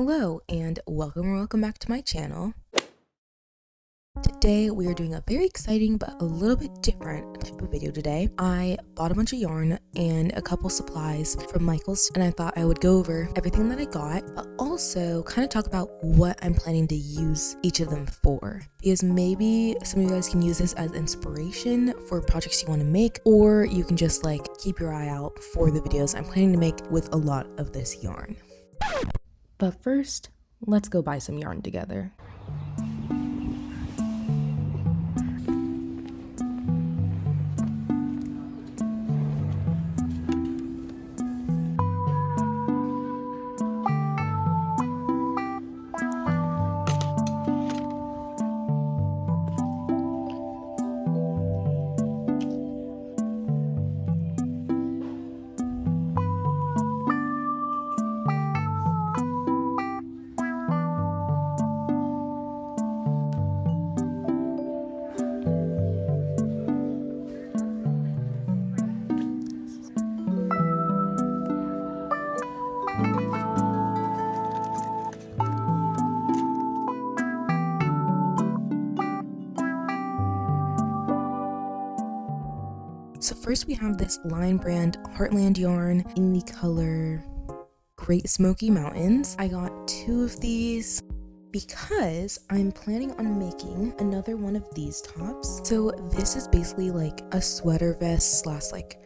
Hello and welcome back to my channel. Today we are doing a very exciting but a little bit different type of video today. I bought a bunch of yarn and a couple supplies from Michael's, and I thought I would go over everything that I got, but also kind of talk about what I'm planning to use each of them for, because maybe some of you guys can use this as inspiration for projects you want to make, or you can just like keep your eye out for the videos I'm planning to make with a lot of this yarn. But first, let's go buy some yarn together. So first we have this Line brand Heartland yarn in the color Great Smoky Mountains. I got 2 of these because I'm planning on making another one of these tops. So this is basically like a sweater vest slash like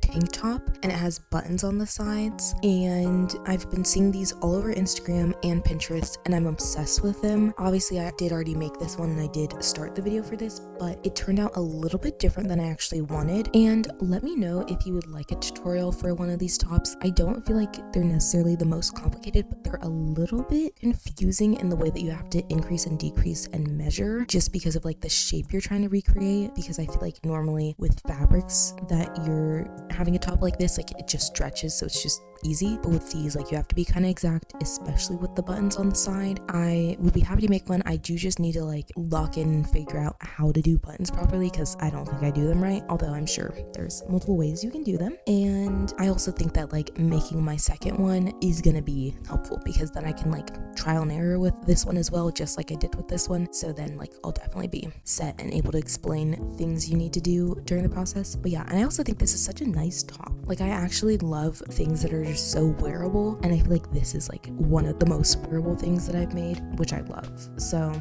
tank top, and it has buttons on the sides, and I've been seeing these all over Instagram and Pinterest and I'm obsessed with them. Obviously I did already make this one and I did start the video for this, but it turned out a little bit different than I actually wanted. And let me know if you would like a tutorial for one of these tops. I don't feel like they're necessarily the most complicated, but they're a little bit confusing in the way that you have to increase and decrease and measure just because of like the shape you're trying to recreate, because I feel like normally with fabrics that you're having a top like this, like it just stretches, so it's just easy. But with these, like, you have to be kind of exact, especially with the buttons on the side. I would be happy to make one. I do just need to like lock in and figure out how to do buttons properly, because I don't think I do them right, although I'm sure there's multiple ways you can do them. And I also think that like making my second one is gonna be helpful, because then I can like trial and error with this one as well, just like I did with this one. So then like I'll definitely be set and able to explain things you need to do during the process. But yeah, and I also think this is such a nice top. Like, I actually love things that are just so wearable, and I feel like this is like one of the most wearable things that I've made, which I love. So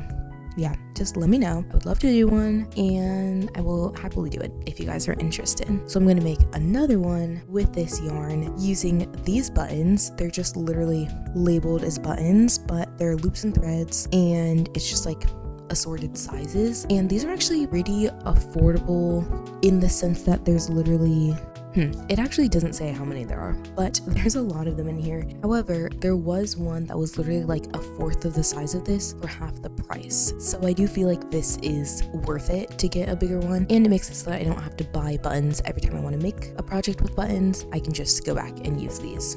yeah, just let me know. I would love to do one, and I will happily do it if you guys are interested. So I'm going to make another one with this yarn using these buttons. They're just literally labeled as buttons, but they're loops and threads, and it's just like assorted sizes. And these are actually pretty affordable in the sense that there's literally it actually doesn't say how many there are, but there's a lot of them in here. However, there was one that was literally like 1/4 of the size of this for half the price. So I do feel like this is worth it to get a bigger one, and it makes it so that I don't have to buy buttons every time I want to make a project with buttons. I can just go back and use these.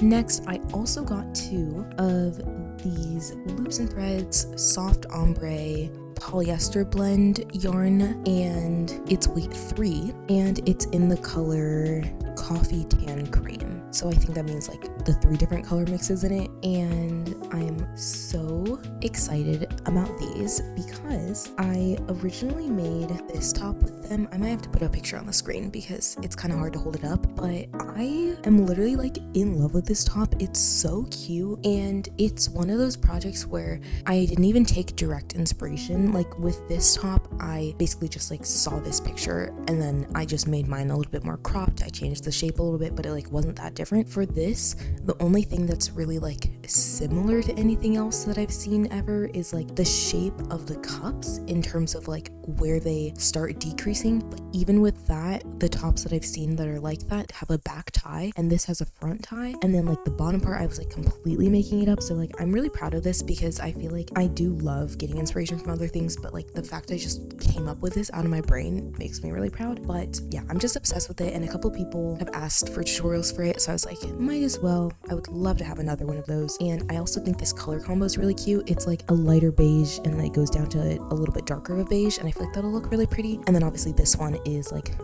Next, I also got 2 of these loops and threads soft ombre polyester blend yarn, and it's weight 3, and it's in the color coffee tan cream. So I think that means like the 3 different color mixes in it, and I am so excited about these because I originally made this top with them. I might have to put a picture on the screen because it's kind of hard to hold it up, but I am literally like in love with this top. It's so cute, and it's one of those projects where I didn't even take direct inspiration. Like with this top, I basically just like saw this picture and then I just made mine a little bit more cropped. I changed the shape a little bit, but it like wasn't that different. For this, the only thing that's really like similar to anything else that I've seen ever is like the shape of the cups in terms of like where they start decreasing. But even with that, the tops that I've seen that are like that have a back tie, and this has a front tie, and then like the bottom part I was like completely making it up. So like I'm really proud of this because I feel like I do love getting inspiration from other things, but like the fact I just came up with this out of my brain makes me really proud. But yeah, I'm just obsessed with it, and a couple people have asked for tutorials for it, so I was like, might as well. I would love to have another one of those. And I also think this color combo is really cute. It's like a lighter beige and then it goes down to a little bit darker of a beige, and I feel like that'll look really pretty. And then obviously this one is like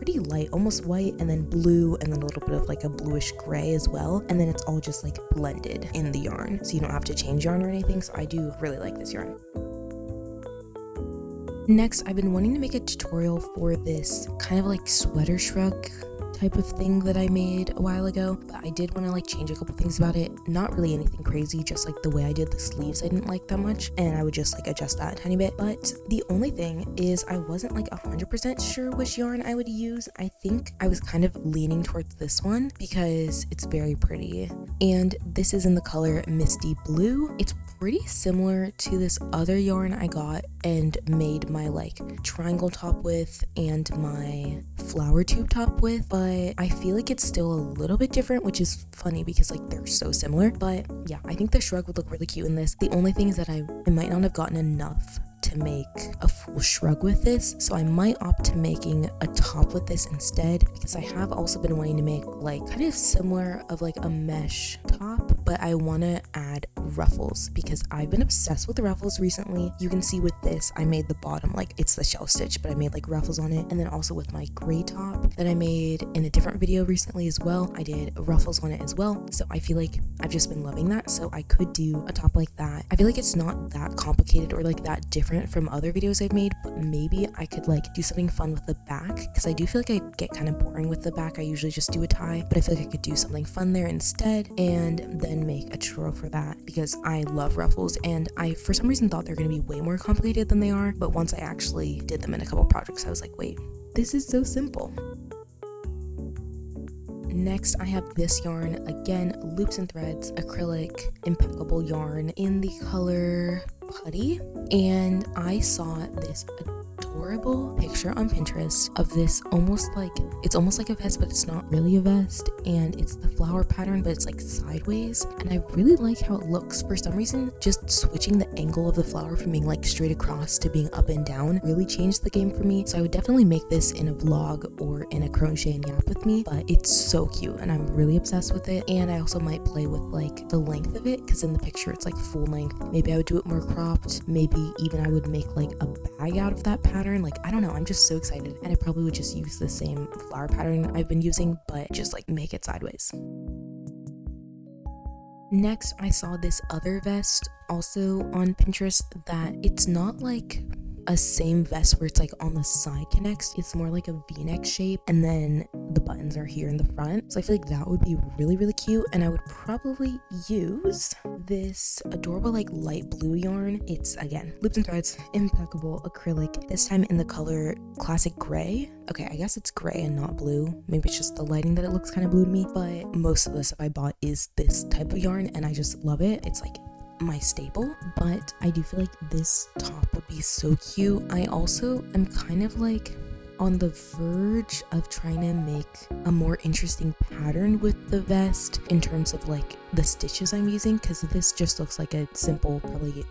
pretty light, almost white, and then blue, and then a little bit of like a bluish gray as well. And then it's all just like blended in the yarn, so you don't have to change yarn or anything. So I do really like this yarn. Next, I've been wanting to make a tutorial for this kind of like sweater shrug type of thing that I made a while ago, but I did want to like change a couple things about it. Not really anything crazy, just like the way I did the sleeves I didn't like that much, and I would just like adjust that a tiny bit. But the only thing is I wasn't like 100% sure which yarn I would use. I think I was kind of leaning towards this one because it's very pretty, and this is in the color Misty Blue. It's pretty similar to this other yarn I got and made my like triangle top with and my flower tube top with, but I feel like it's still a little bit different, which is funny because like they're so similar. But yeah, I think the shrug would look really cute in this. The only thing is that I might not have gotten enough to make a full shrug with this, so I might opt to making a top with this instead, because I have also been wanting to make like kind of similar of like a mesh top, but I want to add ruffles because I've been obsessed with the ruffles recently. You can see with this I made the bottom like it's the shell stitch, but I made like ruffles on it, and then also with my gray top that I made in a different video recently as well, I did ruffles on it as well. So I feel like I've just been loving that, so I could do a top like that. I feel like it's not that complicated or like that different from other videos I've made, but maybe I could like do something fun with the back, because I do feel like I get kind of boring with the back. I usually just do a tie, but I feel like I could do something fun there instead and then make a tutorial for that, because I love ruffles, and I for some reason thought they're going to be way more complicated than they are, but once I actually did them in a couple projects I was like, wait, this is so simple. Next, I have this yarn, again, loops and threads, acrylic, impeccable yarn in the color Putty, and I saw this adorable picture on Pinterest of this it's almost like a vest, but it's not really a vest, and it's the flower pattern, but it's like sideways, and I really like how it looks. For some reason, just switching the angle of the flower from being like straight across to being up and down really changed the game for me. So I would definitely make this in a vlog or in a crochet and yap with me, but it's so cute and I'm really obsessed with it. And I also might play with like the length of it, because in the picture it's like full length. Maybe I would do it more cropped, maybe even I would make like a bag out of that pattern. Like, I don't know, I'm just so excited, and I probably would just use the same flower pattern I've been using, but just like make it sideways. Next, I saw this other vest also on Pinterest that it's not like a same vest where it's like on the side connects, it's more like a v-neck shape, and then the buttons are here in the front. So I feel like that would be really, really cute, and I would probably use this adorable like light blue yarn. It's again loops and threads, impeccable acrylic, this time in the color classic gray. Okay, I guess it's gray and not blue. Maybe it's just the lighting that it looks kind of blue to me, but most of the stuff I bought is this type of yarn, and I just love it. It's like my staple, but I do feel like this top would be so cute. I also am kind of like on the verge of trying to make a more interesting pattern with the vest in terms of like the stitches I'm using, because this just looks like a simple probably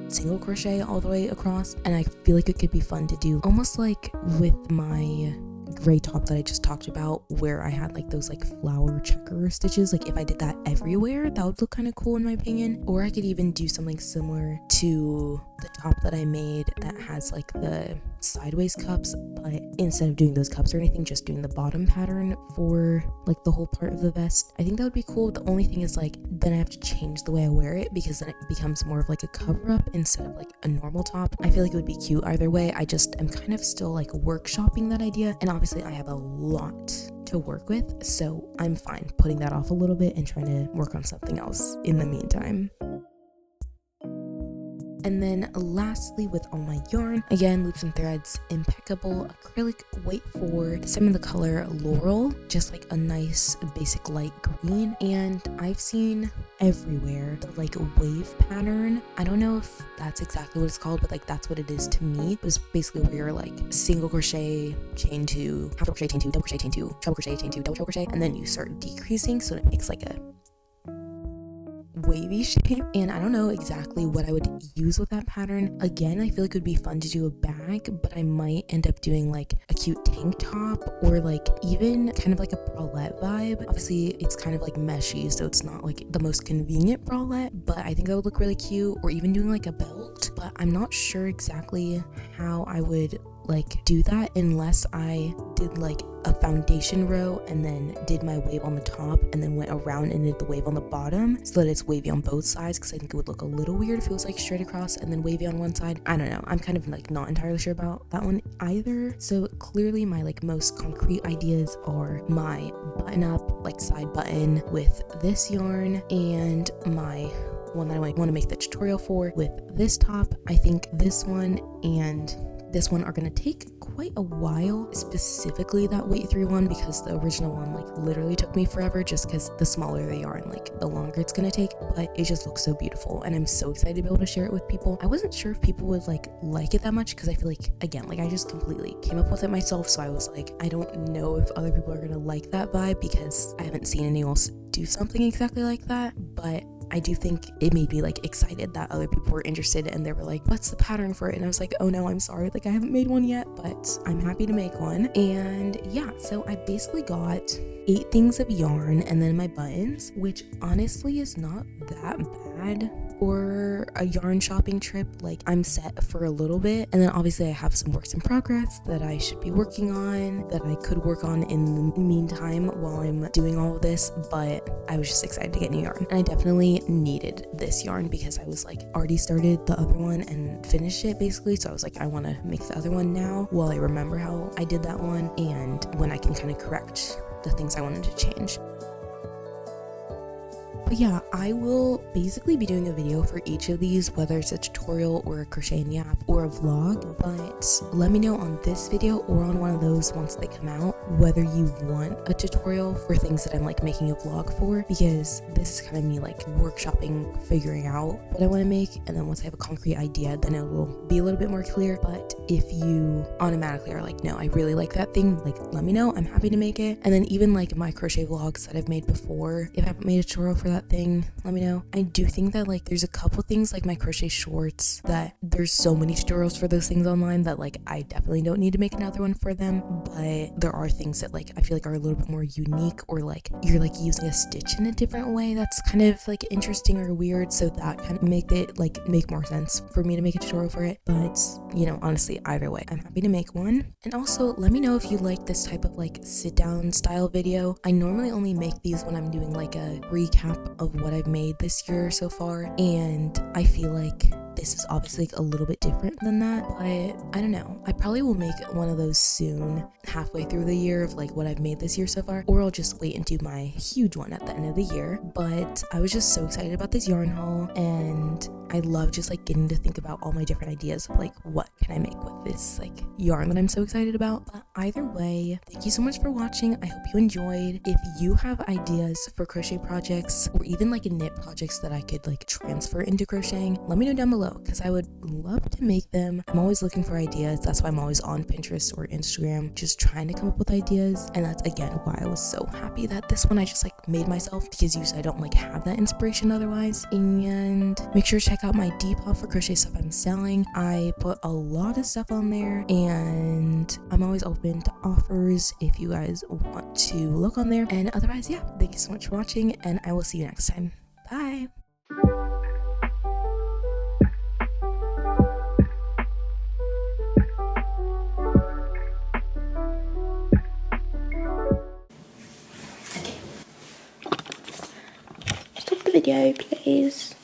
single crochet all the way across, and I feel like it could be fun to do almost like with my gray top that I just talked about, where I had like those like flower checker stitches. Like if I did that everywhere, that would look kind of cool in my opinion. Or I could even do something similar to the top that I made that has like the sideways cups, but instead of doing those cups or anything, just doing the bottom pattern for like the whole part of the vest. I think that would be cool. The only thing is like then I have to change the way I wear it, because then it becomes more of like a cover up instead of like a normal top. I feel like it would be cute either way. I just am kind of still like workshopping that idea, and obviously I have a lot to work with, so I'm fine putting that off a little bit and trying to work on something else in the meantime. And then lastly, with all my yarn, again, loops and threads, impeccable acrylic, wait for this time in the color Laurel, just like a nice basic light green. And I've seen everywhere the like wave pattern. I don't know if that's exactly what it's called, but like that's what it is to me. It was basically where you're like single crochet, chain two, half crochet, chain two, double crochet, chain two, treble crochet, chain two, double treble crochet, and then you start decreasing, so it makes like a wavy shape. And I don't know exactly what I would use with that pattern. Again, I feel like it would be fun to do a bag, but I might end up doing like a cute tank top, or like even kind of like a bralette vibe. Obviously it's kind of like meshy, so it's not like the most convenient bralette, but I think that would look really cute. Or even doing like a belt, but I'm not sure exactly how I would like do that unless I did like a foundation row and then did my wave on the top and then went around and did the wave on the bottom so that it's wavy on both sides, because I think it would look a little weird if it was like straight across and then wavy on one side. I don't know, I'm kind of like not entirely sure about that one either. So clearly my like most concrete ideas are my button up like side button with this yarn and my one that I want to make the tutorial for with this top. I think this one and this one are going to take quite a while, specifically that weight 3 one, because the original one like literally took me forever, just because the smaller the yarn, like the longer it's going to take, but it just looks so beautiful and I'm so excited to be able to share it with people. I wasn't sure if people would like it that much, because I feel like, again, like I just completely came up with it myself, so I was like, I don't know if other people are going to like that vibe, because I haven't seen anyone else do something exactly like that, but I do think it made me like excited that other people were interested and they were like, what's the pattern for it? And I was like, oh no, I'm sorry, like I haven't made one yet, but I'm happy to make one. And yeah, so I basically got 8 things of yarn and then my buttons, which honestly is not that bad for a yarn shopping trip. Like I'm set for a little bit, and then obviously I have some works in progress that I should be working on, that I could work on in the meantime while I'm doing all of this, but I was just excited to get new yarn, and I definitely needed this yarn because I was like already started the other one and finished it basically, so I was like, I want to make the other one now while I remember how I did that one and when I can kind of correct the things I wanted to change. But yeah, I will basically be doing a video for each of these, whether it's a tutorial or a crochet and yap or a vlog, but let me know on this video or on one of those once they come out whether you want a tutorial for things that I'm like making a vlog for, because this is kind of me like workshopping, figuring out what I want to make, and then once I have a concrete idea then it will be a little bit more clear. But if you automatically are like, no, I really like that thing, like let me know, I'm happy to make it. And then even like my crochet vlogs that I've made before, if I haven't made a tutorial for that thing, let me know. I do think that like there's a couple things like my crochet shorts that there's so many tutorials for those things online that like I definitely don't need to make another one for them, but there are things that like I feel like are a little bit more unique, or like you're like using a stitch in a different way that's kind of like interesting or weird, so that kind of make it like make more sense for me to make a tutorial for it. But you know, honestly, either way I'm happy to make one. And also let me know if you like this type of like sit down style video. I normally only make these when I'm doing like a recap of what I've made this year so far, and I feel like this is obviously like a little bit different than that, but I don't know, I probably will make one of those soon, halfway through the year, of like what I've made this year so far, or I'll just wait and do my huge one at the end of the year. But I was just so excited about this yarn haul, and I love just like getting to think about all my different ideas of like what can I make with this like yarn that I'm so excited about. But either way, thank you so much for watching. I hope you enjoyed. If you have ideas for crochet projects or even like knit projects that I could like transfer into crocheting, let me know down below, because I would love to make them. I'm always looking for ideas. That's why I'm always on Pinterest or Instagram just trying to come up with ideas, and that's again why I was so happy that this one I just like made myself, because usually I don't like have that inspiration otherwise. And make sure to check out my depop for crochet stuff I'm selling. I put a lot of stuff on there, and I'm always open to offers if you guys want to look on there. And otherwise, yeah, thank you so much for watching, and I will see you next time. Bye. Stop the video, please.